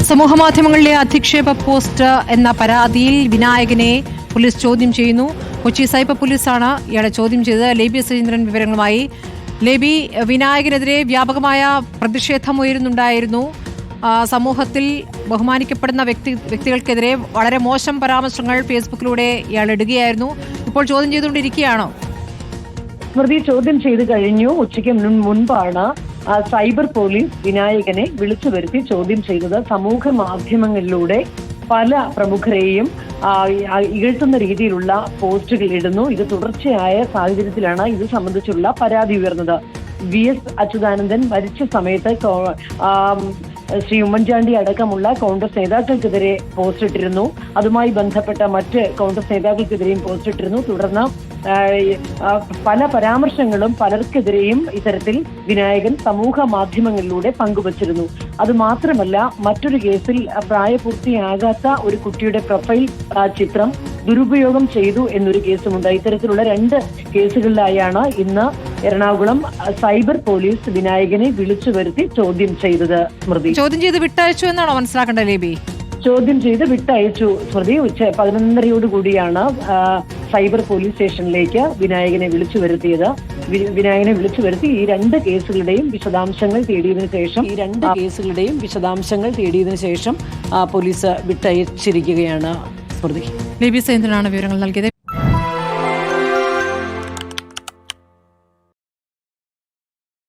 സമൂഹമാധ്യമങ്ങളിലെ അധിക്ഷേപ post എന്ന പരാതിയിൽ വിനായകനെ police ചോദ്യം ചെയ്യുന്നു. കൊച്ചി സൈബർ പോലീസാണ് ഇയാളെ ചോദ്യം ചെയ്തത്. ലേബി സുരേന്ദ്രൻ വിവരങ്ങളുമായി. ലേബി, വിനായകനെതിരെ വ്യാപകമായ പ്രതിഷേധം ഉയരുന്നുണ്ടായിരുന്നു. സമൂഹത്തിൽ ബഹുമാനിക്കപ്പെടുന്ന വ്യക്തികൾക്കെതിരെ വളരെ മോശം പരാമർശങ്ങൾ ഫേസ്ബുക്കിലൂടെ ഇയാൾ ഇടുകയായിരുന്നു. ഇപ്പോൾ ചോദ്യം ചെയ്തുകൊണ്ടിരിക്കുകയാണോ? സ്മൃതി, ചോദ്യം ചെയ്ത് കഴിഞ്ഞു. ഉച്ചയ്ക്ക് മുൻപാണ് സൈബർ പോലീസ് വിനായകനെ വിളിച്ചു വരുത്തി ചോദ്യം ചെയ്തത്. സമൂഹ മാധ്യമങ്ങളിലൂടെ പല പ്രമുഖരെയും ഇകഴ്ത്തുന്ന രീതിയിലുള്ള പോസ്റ്റുകൾ ഇടുന്നു. ഇത് തുടർച്ചയായ സാഹചര്യത്തിലാണ് ഇത് സംബന്ധിച്ചുള്ള പരാതി ഉയർന്നത്. VS അച്യുതാനന്ദൻ മരിച്ച സമയത്ത് ശ്രീ ഉമ്മൻചാണ്ടി അടക്കമുള്ള കോൺഗ്രസ് നേതാക്കൾക്കെതിരെ പോസ്റ്റ് ഇട്ടിരുന്നു. അതുമായി ബന്ധപ്പെട്ട മറ്റ് കോൺഗ്രസ് നേതാക്കൾക്കെതിരെയും പോസ്റ്റ് ഇട്ടിരുന്നു. തുടർന്ന് പല പരാമർശങ്ങളും പലർക്കെതിരെയും ഇത്തരത്തിൽ വിനായകൻ സമൂഹ മാധ്യമങ്ങളിലൂടെ പങ്കുവച്ചിരുന്നു. അതുമാത്രമല്ല, മറ്റൊരു കേസിൽ പ്രായപൂർത്തിയാകാത്ത ഒരു കുട്ടിയുടെ പ്രൊഫൈൽ ചിത്രം ദുരുപയോഗം ചെയ്തു എന്നൊരു കേസുമുണ്ട്. ഇത്തരത്തിലുള്ള 2 കേസുകളിലായാണ് ഇന്ന് എറണാകുളം സൈബർ പോലീസ് വിനായകനെ വിളിച്ചു വരുത്തി ചോദ്യം ചെയ്തത്. സ്മൃതി, ചോദ്യം ചെയ്ത് വിട്ടയച്ചു എന്നാണോ മനസ്സിലാക്കേണ്ടത്? ലേബി, ചോദ്യം ചെയ്ത് വിട്ടയച്ചു. സ്മൃതി, ഉച്ച 11:30 സൈബർ പോലീസ് സ്റ്റേഷനിലേക്ക് വിനായകനെ വിളിച്ചു വരുത്തിയത്. വിനായകനെ വിളിച്ചു വരുത്തി ഈ 2 കേസുകളുടെയും വിശദാംശങ്ങൾ തേടിയതിനു ശേഷം പോലീസ് വിട്ടയച്ചിരിക്കുകയാണ്. സ്മൃതി, ലേബി സുരേന്ദ്രനാണ് വിവരങ്ങൾ നൽകിയത്.